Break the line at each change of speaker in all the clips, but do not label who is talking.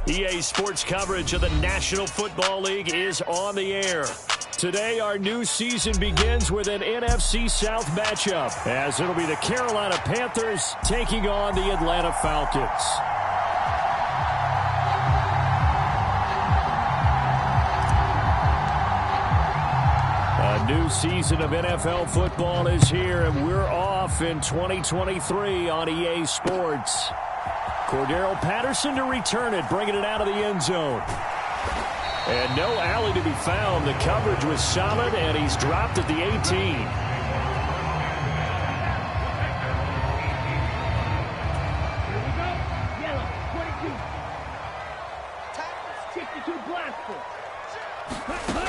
EA Sports coverage of the National Football League is on the air. Today, our new season begins with an NFC South matchup, as it'll be the Carolina Panthers taking on the Atlanta Falcons. A new season of NFL football is here, and we're off in 2023 on EA Sports. Cordero Patterson to return it, bringing it out of the end zone. And no alley to be found. The coverage was solid, and he's dropped at the 18.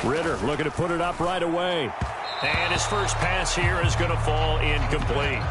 Ritter looking to put it up right away. And his first pass here is going to fall incomplete.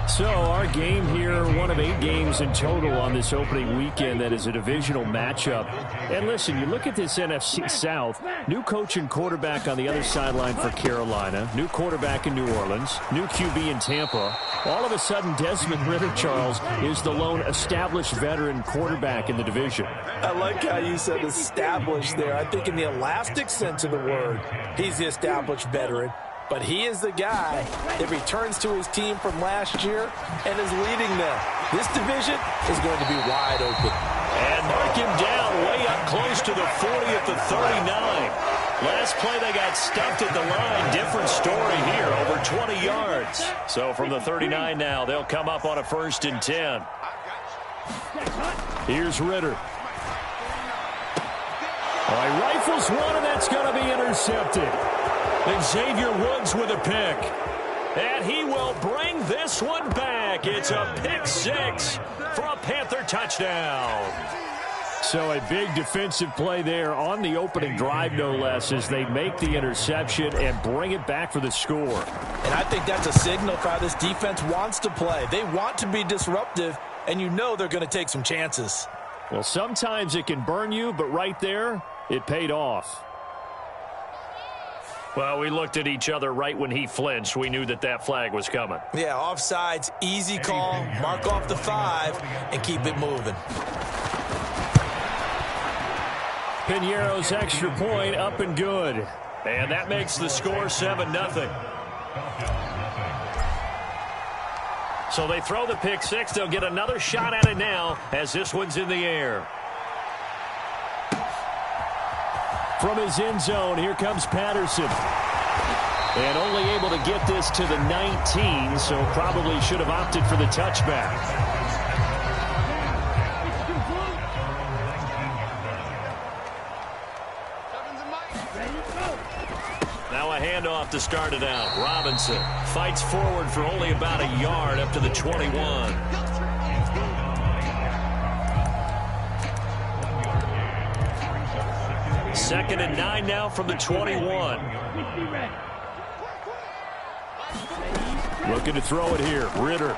So our game here, one of 8 games in total on this opening weekend that is a divisional matchup. And listen, you look at this NFC South, new coach and quarterback on the other sideline for Carolina, new quarterback in New Orleans, new QB in Tampa. All of a sudden, Desmond Ritter, Charles, is the lone established veteran quarterback in the division.
I like how you said established there. I think in the elastic sense of the word, he's the established veteran. But he is the guy that returns to his team from last year and is leading them. This division is going to be wide open.
And mark him down way up close to the 40 at the 39. Last play they got stuffed at the line. Different story here, over 20 yards. So from the 39 now, they'll come up on a 1st and 10. Here's Ritter. All right, rifles one, and that's going to be intercepted. Xavier Woods with a pick. And he will bring this one back. It's a pick 6 for a Panther touchdown. So a big defensive play there on the opening drive, no less, as they make the interception and bring it back for the score.
And I think that's a signal for how this defense wants to play. They want to be disruptive, and you know they're going to take some chances.
Well, sometimes it can burn you, but right there, it paid off. Well, we looked at each other right when he flinched. We knew that that flag was coming.
Yeah, offsides, easy call, mark off the 5, and keep it moving.
Piñeiro's extra point up and good. And that makes the score 7-0. So they throw the pick 6. They'll get another shot at it now as this one's in the air. From his end zone, here comes Patterson. And only able to get this to the 19, so probably should have opted for the touchback. Now a handoff to start it out. Robinson fights forward for only about a yard up to the 21. 2nd and 9 now from the 21. Looking to throw it here. Ritter.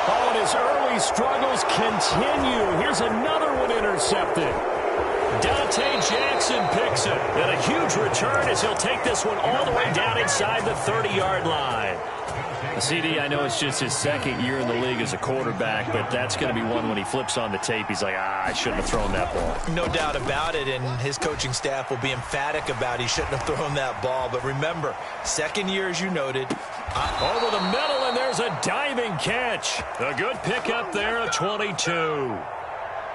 Oh, and his early struggles continue. Here's another one intercepted. Dante Jackson picks it. And a huge return as he'll take this one all the way down inside the 30-yard line. CD, I know it's just his 2nd year in the league as a quarterback, but that's going to be one when he flips on the tape, he's like, I shouldn't have thrown that ball.
No doubt about it, and his coaching staff will be emphatic about he shouldn't have thrown that ball. But remember, 2nd year, as you noted.
Over the middle, and there's a diving catch. A good pickup there, a 22.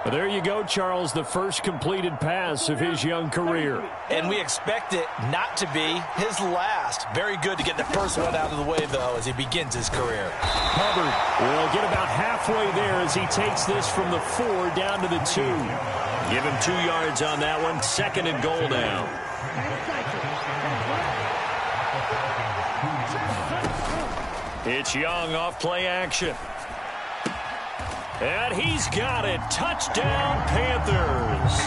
Well, there you go, Charles, the first completed pass of his young career.
And we expect it not to be his last. Very good to get the first one out of the way, though, as he begins his career.
Hubbard will get about halfway there as he takes this from the 4 down to the 2. Give him 2 yards on that one. 2nd and goal now. It's Young off play action. And he's got it. Touchdown, Panthers.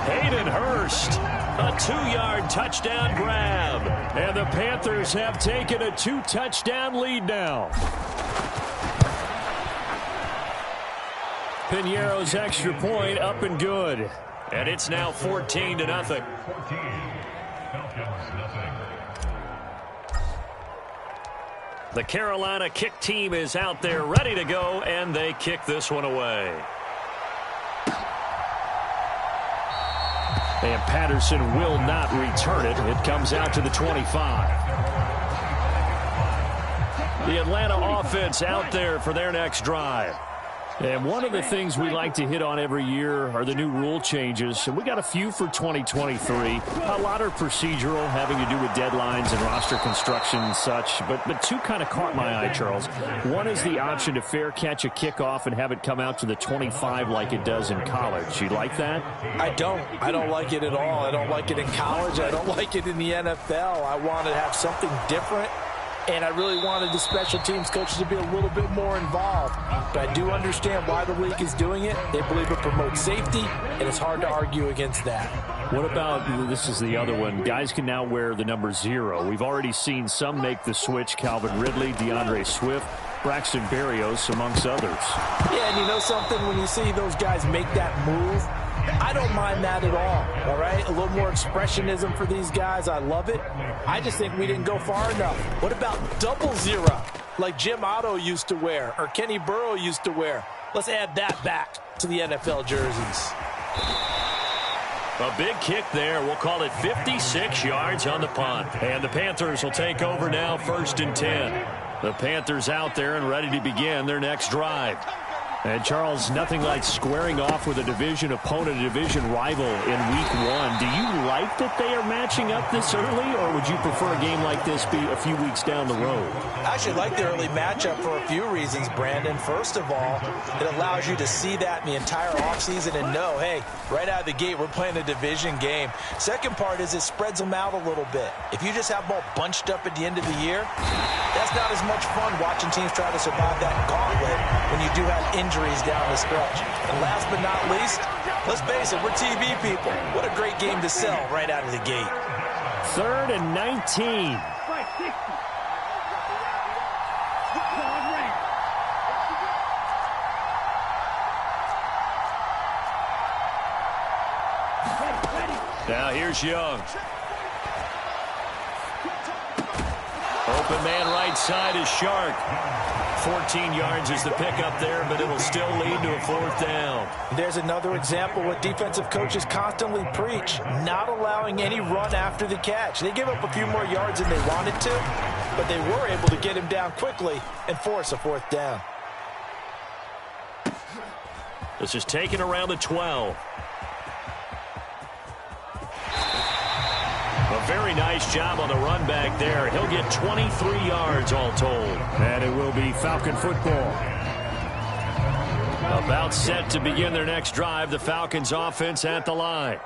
Hayden Hurst, a 2-yard touchdown grab. And the Panthers have taken a 2-touchdown lead now. Piñeiro's extra point up and good. And it's now 14-0. The Carolina kick team is out there ready to go, and they kick this one away. And Patterson will not return it. It comes out to the 25. The Atlanta offense out there for their next drive. And one of the things we like to hit on every year are the new rule changes. And we got a few for 2023. A lot are procedural, having to do with deadlines and roster construction and such. But two kind of caught my eye, Charles. One is the option to fair catch a kickoff and have it come out to the 25 like it does in college. You like that?
I don't like it at all. I don't like it in college. I don't like it in the NFL. I want to have something different. And I really wanted the special teams coaches to be a little bit more involved. But I do understand why the league is doing it. They believe it promotes safety, and it's hard to argue against that.
What about, this is the other one, guys can now wear the number 0. We've already seen some make the switch, Calvin Ridley, DeAndre Swift, Braxton Berrios, amongst others.
Yeah, and you know something? When you see those guys make that move, I don't mind that at all right? A little more expressionism for these guys. I love it. I just think we didn't go far enough. What about double 0, like Jim Otto used to wear or Kenny Burrow used to wear? Let's add that back to the NFL jerseys.
A big kick there. We'll call it 56 yards on the punt. And the Panthers will take over now, 1st and 10. The Panthers out there and ready to begin their next drive. And, Charles, nothing like squaring off with a division opponent, a division rival in Week 1. Do you like that they are matching up this early, or would you prefer a game like this be a few weeks down the road?
I actually like the early matchup for a few reasons, Brandon. First of all, it allows you to see that in the entire offseason and know, hey, right out of the gate, we're playing a division game. Second part is it spreads them out a little bit. If you just have them all bunched up at the end of the year, that's not as much fun watching teams try to survive that gauntlet when you do have injuries down the stretch. And last but not least, let's face it, we're TV people. What a great game to sell right out of the gate.
3rd and 19. Now here's Young. Open man right side is Shark. 14 yards is the pickup there, but it'll still lead to a 4th down.
There's another example what defensive coaches constantly preach, not allowing any run after the catch. They give up a few more yards than they wanted to, but they were able to get him down quickly and force a 4th down.
This is taken around the 12. A very nice job on the run back there. He'll get 23 yards all told. And it will be Falcon football. About set to begin their next drive. The Falcons offense at the line.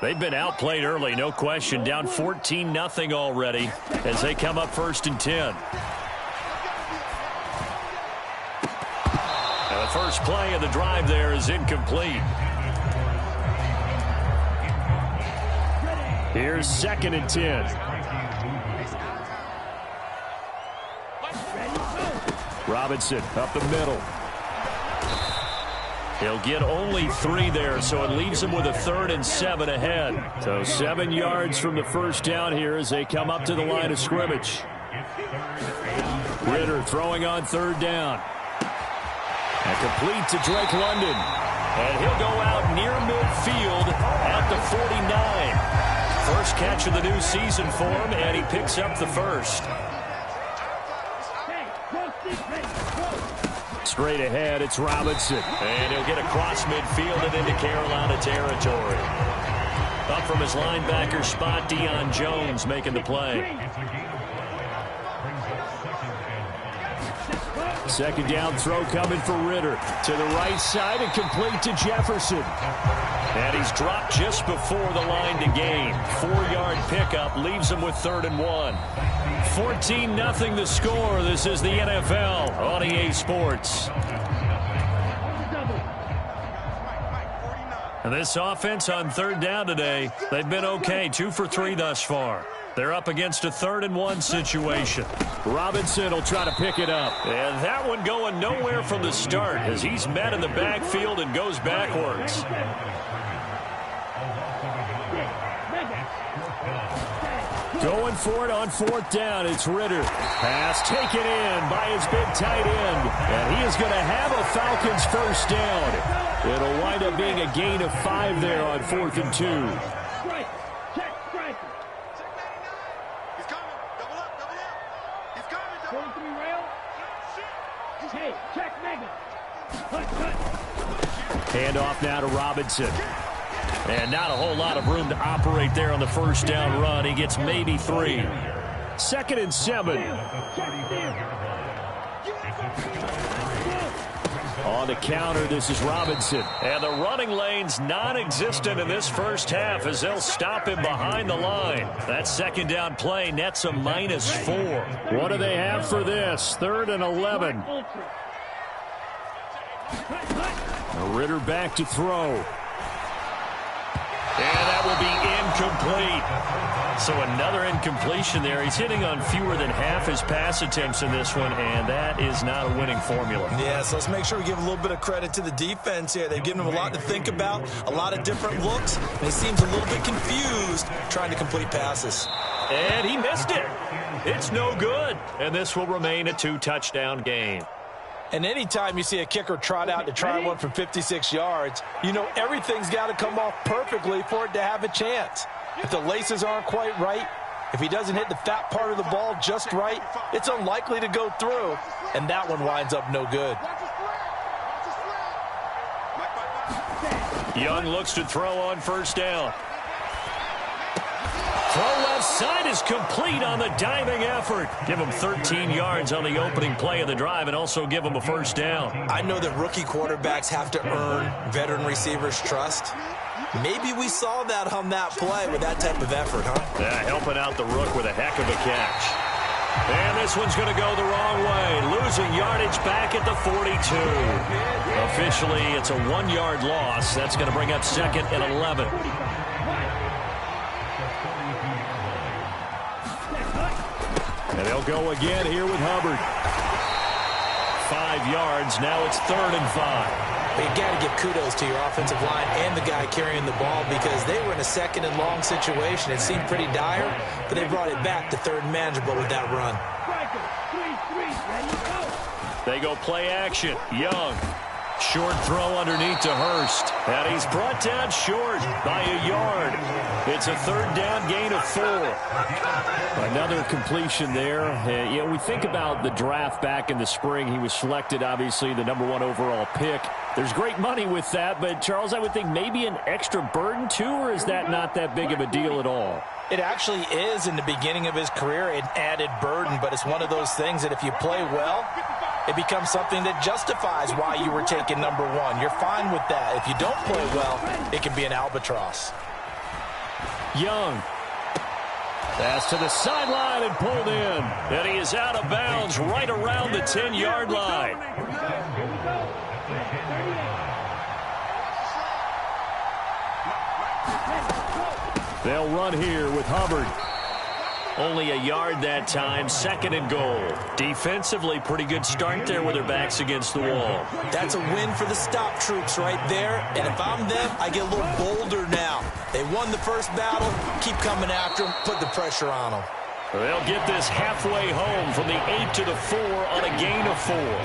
They've been outplayed early, no question. Down 14-0 already as they come up 1st and 10. Now the first play of the drive there is incomplete. Here's 2nd and 10. Robinson up the middle. He'll get only 3 there, so it leaves him with a 3rd and 7 ahead. So 7 yards from the first down here as they come up to the line of scrimmage. Ritter throwing on 3rd down. And complete to Drake London. And he'll go out near midfield at the 49. First catch of the new season for him, and he picks up the 1st. Straight ahead, it's Robinson. And he'll get across midfield and into Carolina territory. Up from his linebacker spot, Deion Jones making the play. 2nd down throw coming for Ritter. To the right side and complete to Jefferson. And he's dropped just before the line to gain. 4-yard pickup leaves him with 3rd and 1. 14-0 the score. This is the NFL on EA Sports. And this offense on 3rd down today, they've been okay. 2 for 3 thus far. They're up against a 3rd and 1 situation. Robinson will try to pick it up. And that one going nowhere from the start as he's met in the backfield and goes backwards. Going for it on 4th down. It's Ritter. Pass taken in by his big tight end. And he is going to have a Falcons first down. It'll wind up being a gain of 5 there on 4th and 2.
He's coming. Double up. He's coming.
43 rail. Hey, check mega.
Handoff now to Robinson. And not a whole lot of room to operate there on the first down run. He gets maybe 3. 2nd and 7. On the counter, this is Robinson. And the running lane's non-existent in this first half as they'll stop him behind the line. That 2nd down play nets a -4. What do they have for this? 3rd and 11. Ritter back to throw. And that will be incomplete. So another incompletion there. He's hitting on fewer than half his pass attempts in this one, and that is not a winning formula.
Yeah, so let's make sure we give a little bit of credit to the defense here. They've given him a lot to think about, a lot of different looks, and he seems a little bit confused trying to complete passes.
And he missed it. It's no good. And this will remain a 2-touchdown game.
And anytime you see a kicker trot out to try one for 56 yards, you know everything's got to come off perfectly for it to have a chance. If the laces aren't quite right, if he doesn't hit the fat part of the ball just right, it's unlikely to go through, and that one winds up no good.
Young looks to throw on first down. Throw left side is complete on the diving effort. Give him 13 yards on the opening play of the drive and also give him a first down.
I know that rookie quarterbacks have to earn veteran receivers' trust. Maybe we saw that on that play with that type of effort, huh?
Yeah, helping out the rook with a heck of a catch. And this one's going to go the wrong way. Losing yardage back at the 42. Officially, it's a 1-yard loss. That's going to bring up 2nd and 11. And they'll go again here with Hubbard. 5 yards. Now it's 3rd and 5.
You got to give kudos to your offensive line and the guy carrying the ball because they were in a 2nd and long situation. It seemed pretty dire, but they brought it back to 3rd and manageable with that run.
They go play action. Young. Short throw underneath to Hurst. And he's brought down short by a yard. It's a 3rd down gain of 4. Another completion there. You know, we think about the draft back in the spring. He was selected, obviously, the #1 overall pick. There's great money with that, but, Charles, I would think maybe an extra burden, too, or is that not that big of a deal at all?
It actually is in the beginning of his career an added burden, but it's one of those things that if you play well, it becomes something that justifies why you were taken #1. You're fine with that. If you don't play well, it can be an albatross.
Young. Pass to the sideline and pulled in. And he is out of bounds right around the 10-yard line. They'll run here with Hubbard. Only a yard that time, 2nd and goal. Defensively, pretty good start there with their backs against the wall.
That's a win for the stop troops right there. And if I'm them, I get a little bolder now. They won the first battle. Keep coming after them. Put the pressure on them.
They'll get this halfway home from the 8 to the 4 on a gain of 4.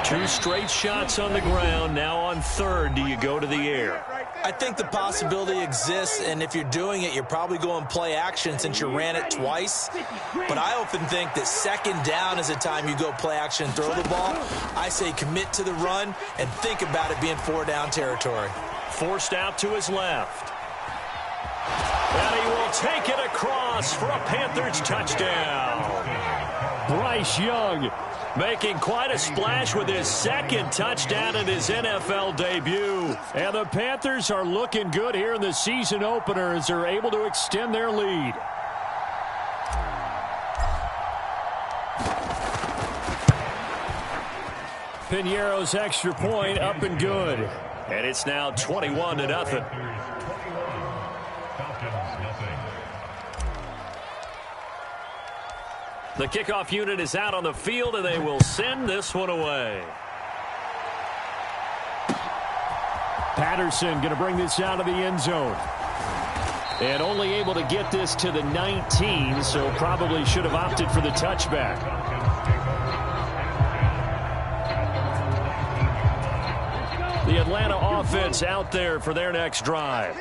2 straight shots on the ground. Now on 3rd, do you go to the air?
I think the possibility exists, and if you're doing it, you're probably going play action since you ran it twice. But I often think that 2nd down is the time you go play action and throw the ball. I say commit to the run and think about it being 4-down territory.
Forced out to his left. And he will take it across for a Panthers touchdown. Bryce Young making quite a splash with his 2nd touchdown in his NFL debut. And the Panthers are looking good here in the season opener as they're able to extend their lead. Piñeiro's extra point up and good. And it's now 21-0. The kickoff unit is out on the field, and they will send this one away. Patterson going to bring this out of the end zone. And only able to get this to the 19, so probably should have opted for the touchback. The Atlanta offense out there for their next drive.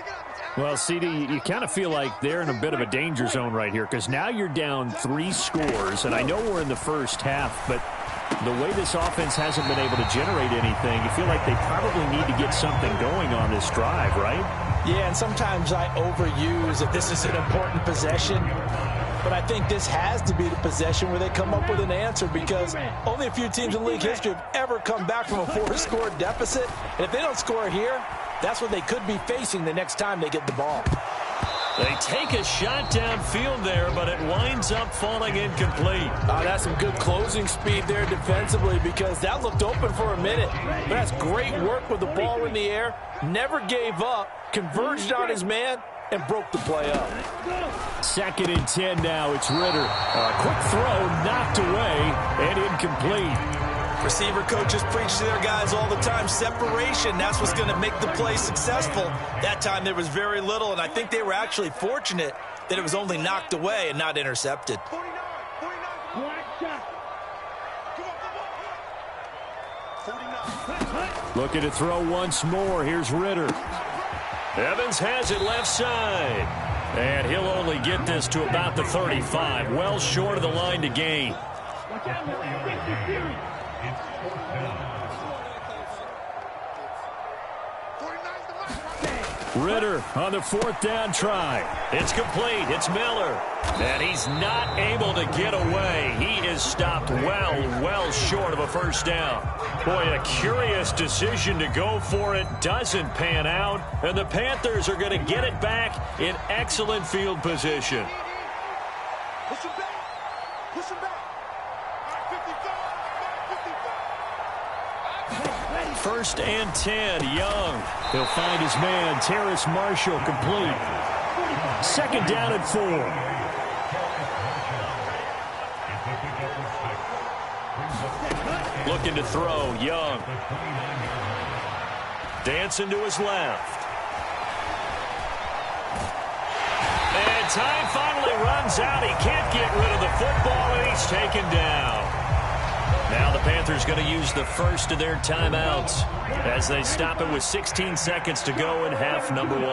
Well, CD, you kind of feel like they're in a bit of a danger zone right here because now you're down 3 scores, and I know we're in the first half, but the way this offense hasn't been able to generate anything, you feel like they probably need to get something going on this drive, right?
Yeah, and sometimes I overuse that this is an important possession, but I think this has to be the possession where they come up with an answer because only a few teams in league history have ever come back from a 4-score deficit, and if they don't score here, that's what they could be facing the next time they get the ball.
They take a shot downfield there, but it winds up falling incomplete.
That's some good closing speed there defensively because that looked open for a minute. But that's great work with the ball in the air. Never gave up, converged on his man, and broke the play up.
2nd and 10 now. It's Ritter. A quick throw knocked away and incomplete.
Receiver coaches preach to their guys all the time. Separation, that's what's going to make the play successful. That time there was very little, and I think they were actually fortunate that it was only knocked away and not intercepted.
49.
Looking to throw once more. Here's Ritter. Evans has it left side. And he'll only get this to about the 35. Well short of the line to gain.
Watch out with that 50 series.
Ritter on the 4th down try. It's complete. It's Miller. And he's not able to get away. He is stopped well short of a first down. Boy, a curious decision to go for it. Doesn't pan out. And the Panthers are going to get it back in excellent field position.
Push him back. Push him back.
1st and 10, Young. He'll find his man, Terrace Marshall, complete. 2nd down and 4. Looking to throw, Young. Dancing to his left. And time finally runs out. He can't get rid of the football, and he's taken down. Now the Panthers going to use the first of their timeouts as they stop it with 16 seconds to go in half number 1.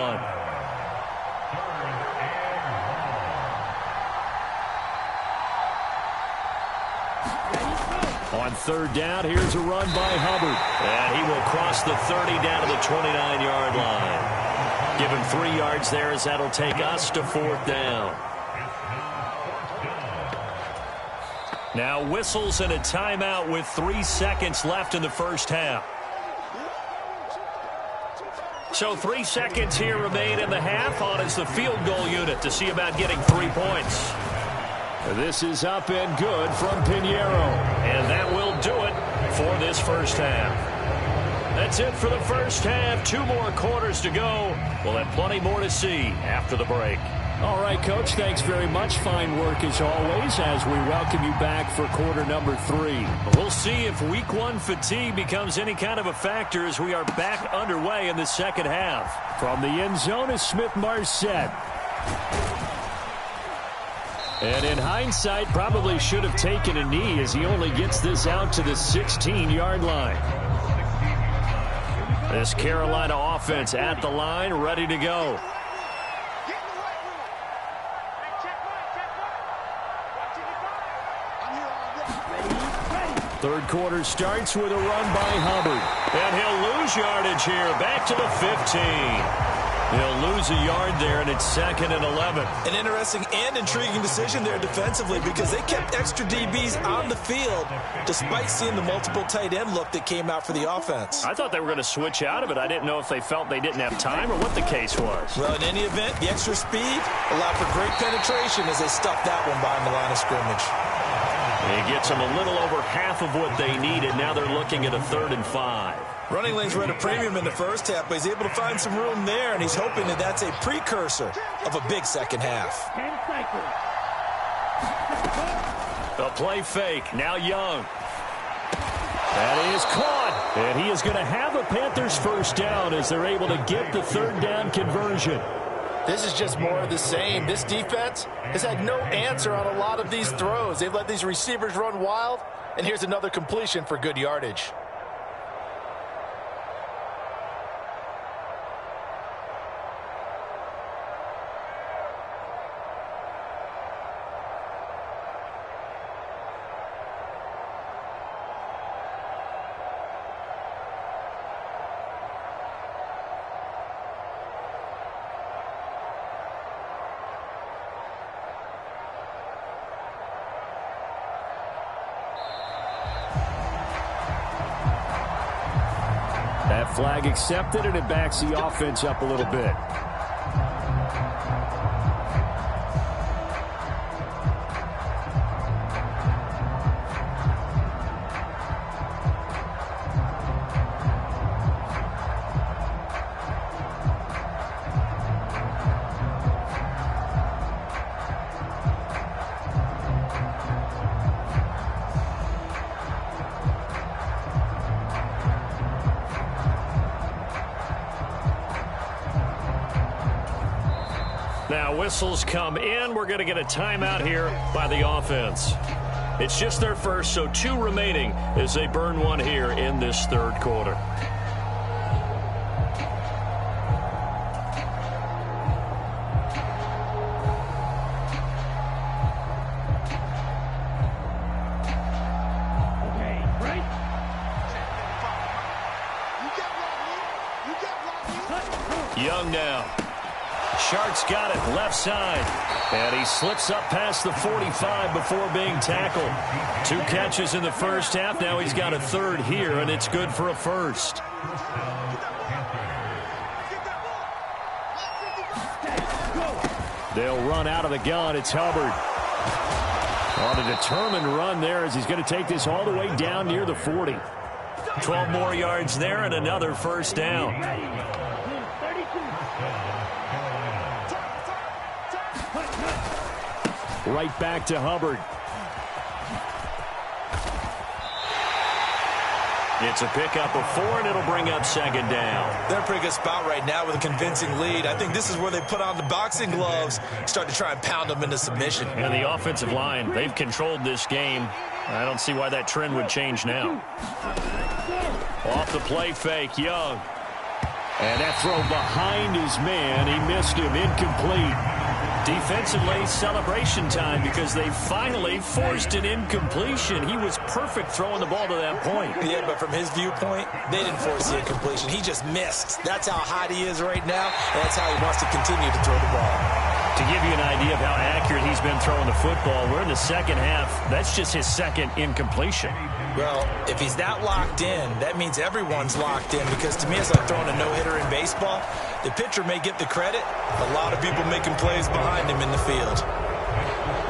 On 3rd down, here's a run by Hubbard. And he will cross the 30 down to the 29-yard line. Give him 3 yards there as that'll take us to 4th down. Now whistles and a timeout with 3 seconds left in the first half. So 3 seconds here remain in the half. On is the field goal unit to see about getting 3 points. This is up and good from Pinheiro. And that will do it for this first half. That's it for the first half. 2 more quarters to go. We'll have plenty more to see after the break. All right, Coach, thanks very much. Fine work as always as we welcome you back for quarter number 3. We'll see if week 1 fatigue becomes any kind of a factor as we are back underway in the second half. From the end zone is Smith-Marset. And in hindsight, probably should have taken a knee as he only gets this out to the 16-yard line. This Carolina offense at the line, ready to go. Third quarter starts with a run by Hubbard. And he'll lose yardage here. Back to the 15. He'll lose a yard there, and it's 2nd and 11.
An interesting and intriguing decision there defensively because they kept extra DBs on the field despite seeing the multiple tight end look that came out for the offense.
I thought they were going to switch out of it. I didn't know if they felt they didn't have time or what the case was.
Well, in any event, the extra speed allowed for great penetration as they stuffed that one behind the line of scrimmage.
He gets them a little over half of what they needed. Now they're looking at a 3rd and 5.
Running lanes were at a premium in the first half, but he's able to find some room there, and he's hoping that that's a precursor of a big second half.
10 seconds.
A play fake. Now Young. That is caught. And he is going to have a Panthers first down as they're able to get the 3rd down conversion.
This is just more of the same. This defense has had no answer on a lot of these throws. They've let these receivers run wild, and here's another completion for good yardage.
That flag accepted, and it backs the offense up a little bit. Now whistles come in. We're going to get a timeout here by the offense. It's just their first, so 2 remaining as they burn one here in this third quarter. Young now. Shark's got it left side. And he slips up past the 45 before being tackled. 2 catches in the first half. Now he's got a third here, and it's good for a first. They'll run out of the gun. It's Hubbard. On a determined run there as he's going to take this all the way down near the 40. 12 more yards there and another first down. Right back to Hubbard. It's a pickup of 4, and it'll bring up second down.
They're in a pretty good spot right now with a convincing lead. I think this is where they put on the boxing gloves, start to try and pound them into submission.
And the offensive line, they've controlled this game. I don't see why that trend would change now. Off the play fake, Young. And that throw behind his man. He missed him, incomplete. Defensively, celebration time because they finally forced an incompletion. He was perfect throwing the ball to that point.
Yeah, but from his viewpoint, they didn't force the incompletion. He just missed. That's how hot he is right now, and that's how he wants to continue to throw the ball.
To give you an idea of how accurate he's been throwing the football, we're in the second half. That's just his second incompletion.
Well, if he's that locked in, that means everyone's locked in because to me it's like throwing a no-hitter in baseball. The pitcher may get the credit. A lot of people making plays behind him in the field.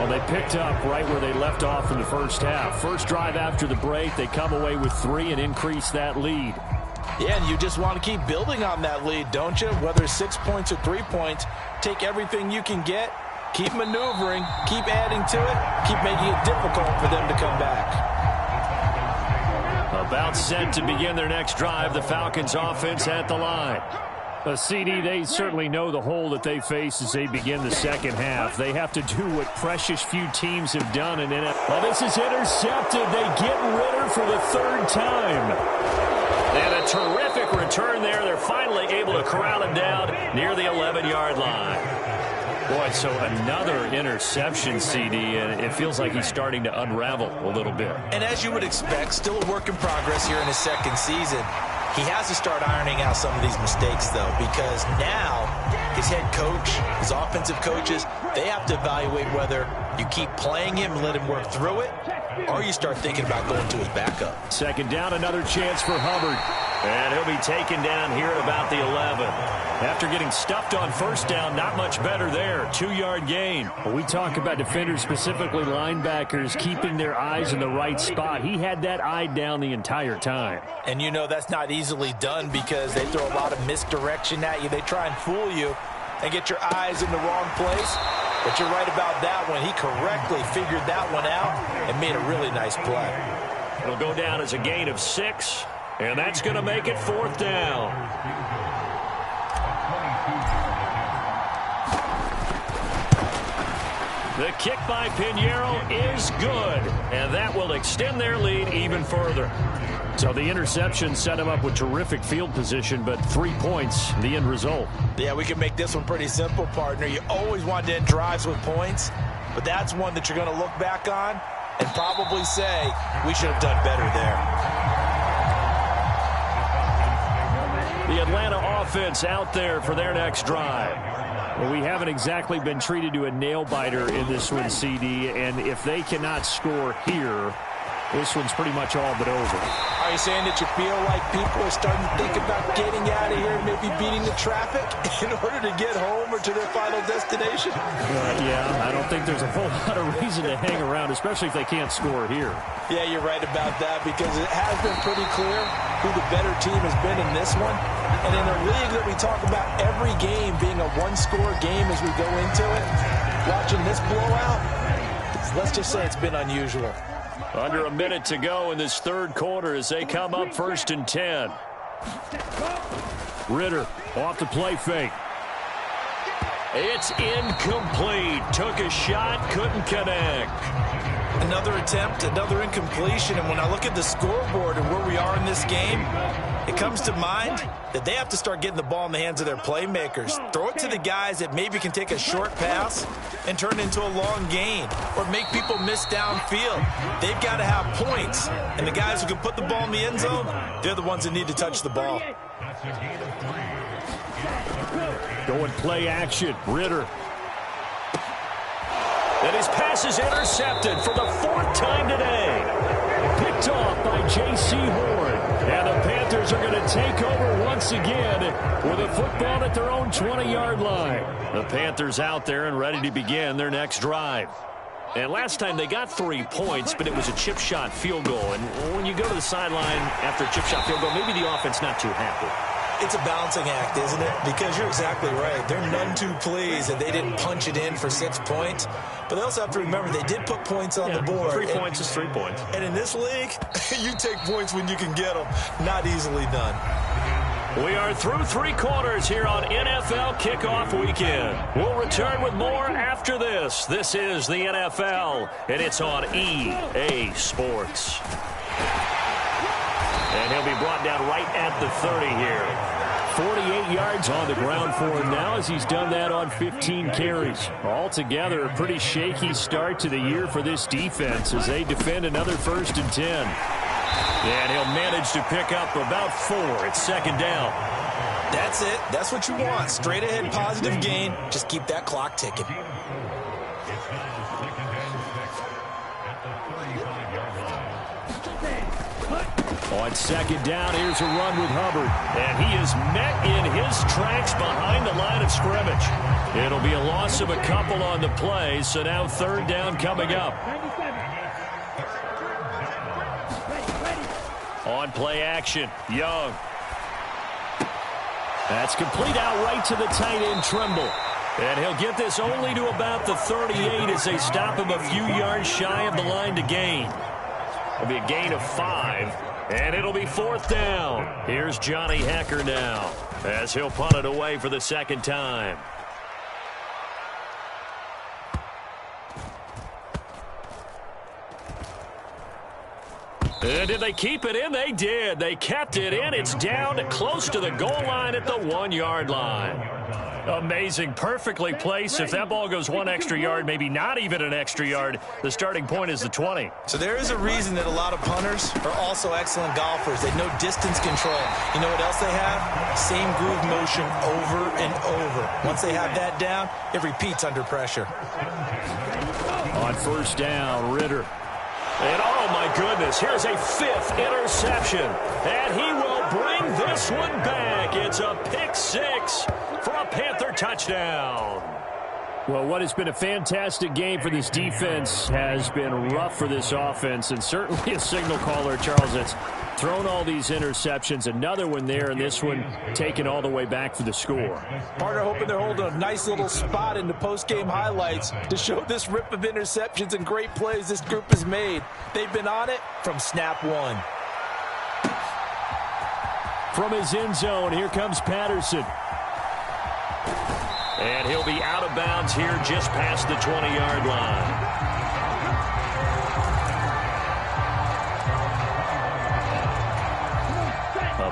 Well, they picked up right where they left off in the first half. First drive after the break, they come away with 3 and increase that lead.
Yeah, and you just want to keep building on that lead, don't you? Whether it's 6 points or 3 points, take everything you can get, keep maneuvering, keep adding to it, keep making it difficult for them to come back.
About set to begin their next drive, the Falcons offense at the line. CD, they certainly know the hole that they face as they begin the second half. They have to do what precious few teams have done. And well, this is intercepted. They get Ritter for the 3rd time. And a terrific return there. They're finally able to corral him down near the 11-yard line. Boy, so another interception, CD, and it feels like he's starting to unravel a little bit.
And as you would expect, still a work in progress here in his second season. He has to start ironing out some of these mistakes, though, because now his head coach, his offensive coaches, they have to evaluate whether you keep playing him and let him work through it, or you start thinking about going to his backup.
Second down, another chance for Hubbard. And he'll be taken down here at about the 11. After getting stuffed on first down, not much better there. 2-yard gain. When we talk about defenders, specifically linebackers, keeping their eyes in the right spot. He had that eye down the entire time.
And you know that's not easily done because they throw a lot of misdirection at you. They try and fool you and get your eyes in the wrong place. But you're right about that one. He correctly figured that one out and made a really nice play.
It'll go down as a gain of 6. And that's going to make it 4th down. The kick by Pinheiro is good, and that will extend their lead even further. So the interception set him up with terrific field position, but 3 points, the end result.
Yeah, we can make this one pretty simple, partner. You always want to end drives with points, but that's one that you're going to look back on and probably say, we should have done better there.
The Atlanta offense out there for their next drive. Well, we haven't exactly been treated to a nail-biter in this one, CD, and if they cannot score here, this one's pretty much all but over.
Are you saying that you feel like people are starting to think about getting out of here and maybe beating the traffic in order to get home or to their final destination?
Yeah, I don't think there's a whole lot of reason to hang around, especially if they can't score here.
Yeah, you're right about that because it has been pretty clear who the better team has been in this one. And in a league that we talk about every game being a one-score game as we go into it, watching this blowout, let's just say it's been unusual.
Under a minute to go in this third quarter as they come up 1st and 10. Ritter off the play fake. It's incomplete. Took a shot, couldn't connect.
Another attempt, another incompletion, and when I look at the scoreboard and where we are in this game, it comes to mind that they have to start getting the ball in the hands of their playmakers. Throw it to the guys that maybe can take a short pass and turn it into a long gain or make people miss downfield. They've got to have points, and the guys who can put the ball in the end zone, they're the ones that need to touch the ball.
Going play action, Ritter. And his pass is intercepted for the 4th time today. Picked off by J.C. Horn. And the Panthers are going to take over once again with a football at their own 20-yard line. The Panthers out there and ready to begin their next drive. And last time they got 3 points, but it was a chip shot field goal. And when you go to the sideline after a chip shot field goal, maybe the offense not too happy.
It's a balancing act, isn't it? Because you're exactly right. They're none too pleased that they didn't punch it in for 6 points. But they also have to remember they did put points on the board.
3 points is 3 points.
And in this league, you take points when you can get them. Not easily done.
We are through 3 quarters here on NFL Kickoff Weekend. We'll return with more after this. This is the NFL, and it's on EA Sports. And he'll be brought down right at the 30 here. 48 yards on the ground for him now as he's done that on 15 carries. Altogether, a pretty shaky start to the year for this defense as they defend another 1st and 10. And he'll manage to pick up about 4. It's 2nd down.
That's it. That's what you want. Straight ahead positive gain. Just keep that clock ticking.
On 2nd down, here's a run with Hubbard. And he is met in his tracks behind the line of scrimmage. It'll be a loss of a couple on the play, so now 3rd down coming up. On play action, Young. That's complete out right to the tight end, Trimble. And he'll get this only to about the 38 as they stop him a few yards shy of the line to gain. It'll be a gain of 5. And it'll be 4th down. Here's Johnny Hecker now as he'll punt it away for the 2nd time. And did they keep it in? They did. They kept it in. It's down to close to the goal line at the 1-yard line. Amazing. Perfectly placed. If that ball goes 1 extra yard, maybe not even an extra yard, the starting point is the 20.
So there is a reason that a lot of punters are also excellent golfers. They know distance control. You know what else they have? Same groove motion over and over. Once they have that down, it repeats under pressure.
On 1st down, Ritter. And oh my goodness, here's a 5th interception. And he will bring this one back. It's a pick 6 for a Panther touchdown. Well, what has been a fantastic game for this defense has been rough for this offense, and certainly a signal caller, Charles, that's thrown all these interceptions. Another one there, and this one taken all the way back for the score.
Partner hoping they're holding a nice little spot in the post-game highlights to show this rip of interceptions and great plays this group has made. They've been on it from snap 1.
From his end zone, here comes Patterson. And he'll be out of bounds here just past the 20-yard line.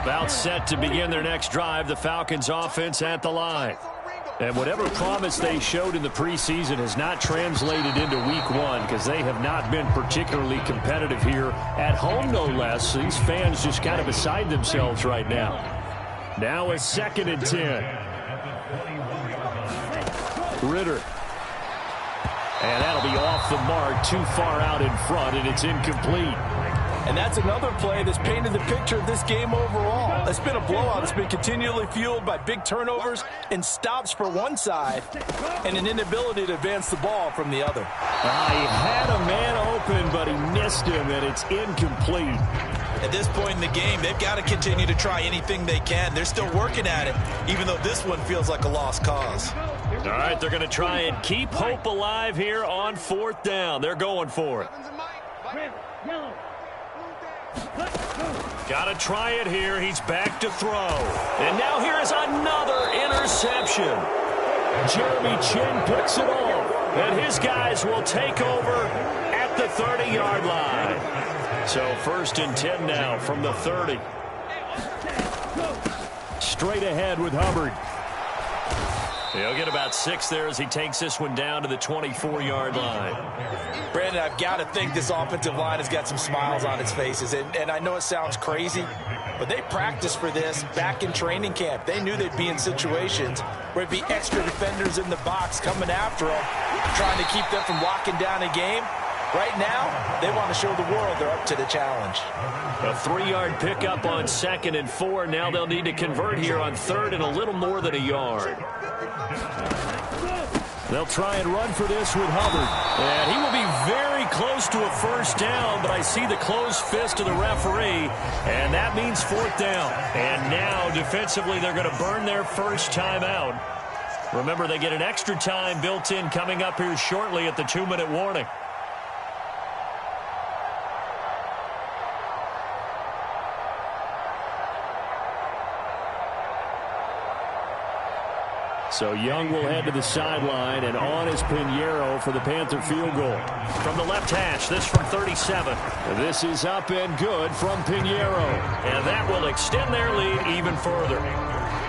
About set to begin their next drive, the Falcons offense at the line. And whatever promise they showed in the preseason has not translated into week one because they have not been particularly competitive here at home, no less. These fans just kind of beside themselves right now. Now a 2nd and 10. Ritter. And that'll be off the mark, too far out in front, and it's incomplete.
And that's another play that's painted the picture of this game overall. It's been a blowout. It's been continually fueled by big turnovers and stops for one side and an inability to advance the ball from the other.
He had a man open, but he missed him, and it's incomplete.
At this point in the game, they've got to continue to try anything they can. They're still working at it, even though this one feels like a lost cause.
All right, they're going to try and keep hope alive here on 4th down. They're going for it. Got to try it here. He's back to throw. And now here is another interception. Jeremy Chin picks it off. And his guys will take over at the 30-yard line. So 1st and 10 now from the 30. Straight ahead with Hubbard. He'll get about 6 there as he takes this one down to the 24-yard line.
Brandon, I've got to think this offensive line has got some smiles on its faces. And I know it sounds crazy, but they practiced for this back in training camp. They knew they'd be in situations where it'd be extra defenders in the box coming after them, trying to keep them from locking down a game. Right now, they want to show the world they're up to the challenge.
A 3-yard pickup on 2nd and 4. Now they'll need to convert here on 3rd and a little more than a yard. They'll try and run for this with Hubbard. And he will be very close to a 1st down, but I see the closed fist of the referee, and that means 4th down. And now, defensively, they're going to burn their first time out. Remember, they get an extra time built in coming up here shortly at the 2-minute warning. So Young will head to the sideline, and on is Pinheiro for the Panther field goal. From the left hash, this from 37. This is up and good from Pinheiro. And that will extend their lead even further.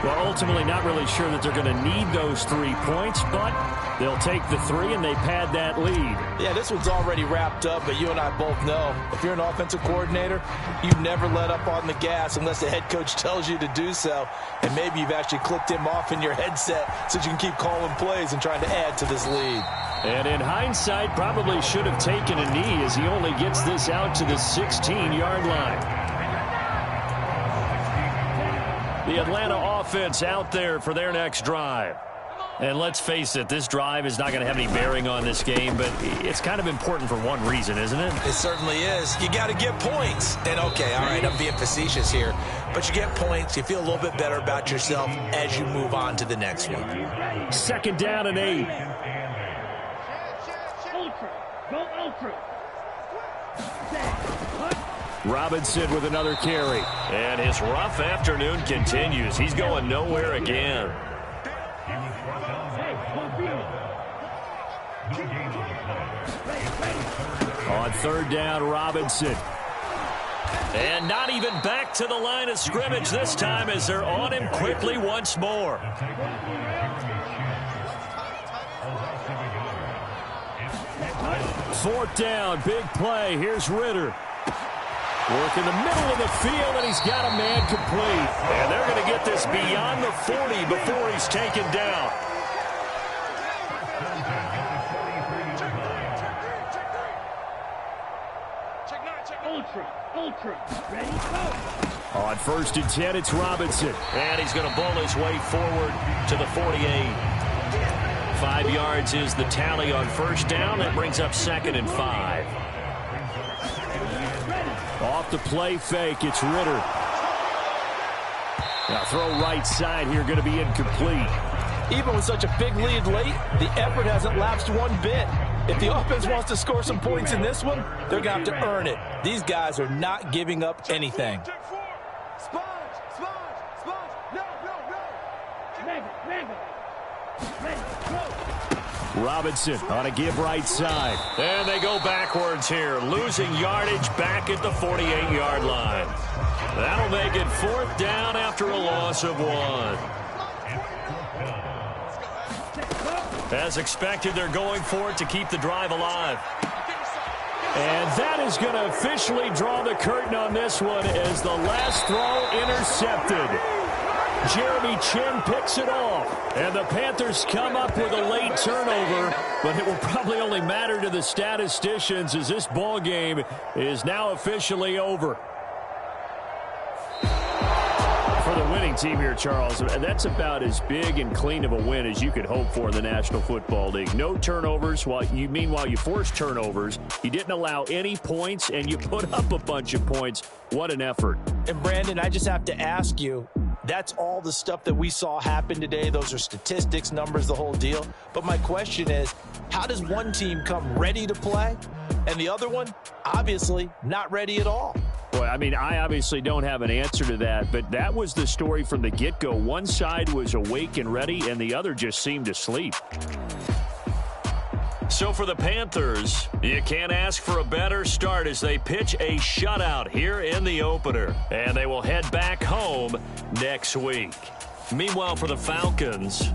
Well, ultimately not really sure that they're going to need those 3 points, but they'll take the 3 and they pad that lead.
Yeah, this one's already wrapped up, but you and I both know if you're an offensive coordinator, you never let up on the gas unless the head coach tells you to do so. And maybe you've actually clicked him off in your headset so you can keep calling plays and trying to add to this lead.
And in hindsight, probably should have taken a knee as he only gets this out to the 16-yard line. The Atlanta offense out there for their next drive. And let's face it, this drive is not going to have any bearing on this game, but it's kind of important for one reason, isn't it?
It certainly is. You got to get points. And, okay, all right, I'm being facetious here. But you get points, you feel a little bit better about yourself as you move on to the next one.
2nd down and 8.
Ultra. Go ultra.
Robinson with another carry. And his rough afternoon continues. He's going nowhere again. On 3rd down, Robinson. And not even back to the line of scrimmage this time as they're on him quickly once more. Fourth down, big play. Here's Ritter. Work in the middle of the field, and he's got a man complete. And they're going to get this beyond the 40 before he's taken down.
Ultra. Ready, go.
On 1st and 10, it's Robinson. And he's going to bowl his way forward to the 48. 5 yards is the tally on 1st down. That brings up 2nd and 5. Off the play fake, it's Ritter. Now throw right side here, going to be incomplete.
Even with such a big lead late, the effort hasn't lapsed one bit. If the offense wants to score some points in this one, they're going to have to earn it. These guys are not giving up anything.
Sponge. No. Mega.
Robinson on a give right side. And they go backwards here, losing yardage back at the 48-yard line. That'll make it 4th down after a loss of 1. As expected, they're going for it to keep the drive alive. And that is going to officially draw the curtain on this one as the last throw intercepted. Jeremy Chin picks it off. And the Panthers come up with a late turnover, but it will probably only matter to the statisticians as this ball game is now officially over. For the winning team here, Charles, that's about as big and clean of a win as you could hope for in the National Football League. No turnovers. Meanwhile, you forced turnovers. You didn't allow any points, and you put up a bunch of points. What an effort.
And, Brandon, I just have to ask you, that's all the stuff that we saw happen today. Those are statistics, numbers, the whole deal. But my question is, how does one team come ready to play, and the other one, obviously, not ready at all?
Boy, I mean, I obviously don't have an answer to that, but that was the story from the get-go. One side was awake and ready, and the other just seemed asleep. So for the Panthers, you can't ask for a better start as they pitch a shutout here in the opener. And they will head back home next week. Meanwhile, for the Falcons,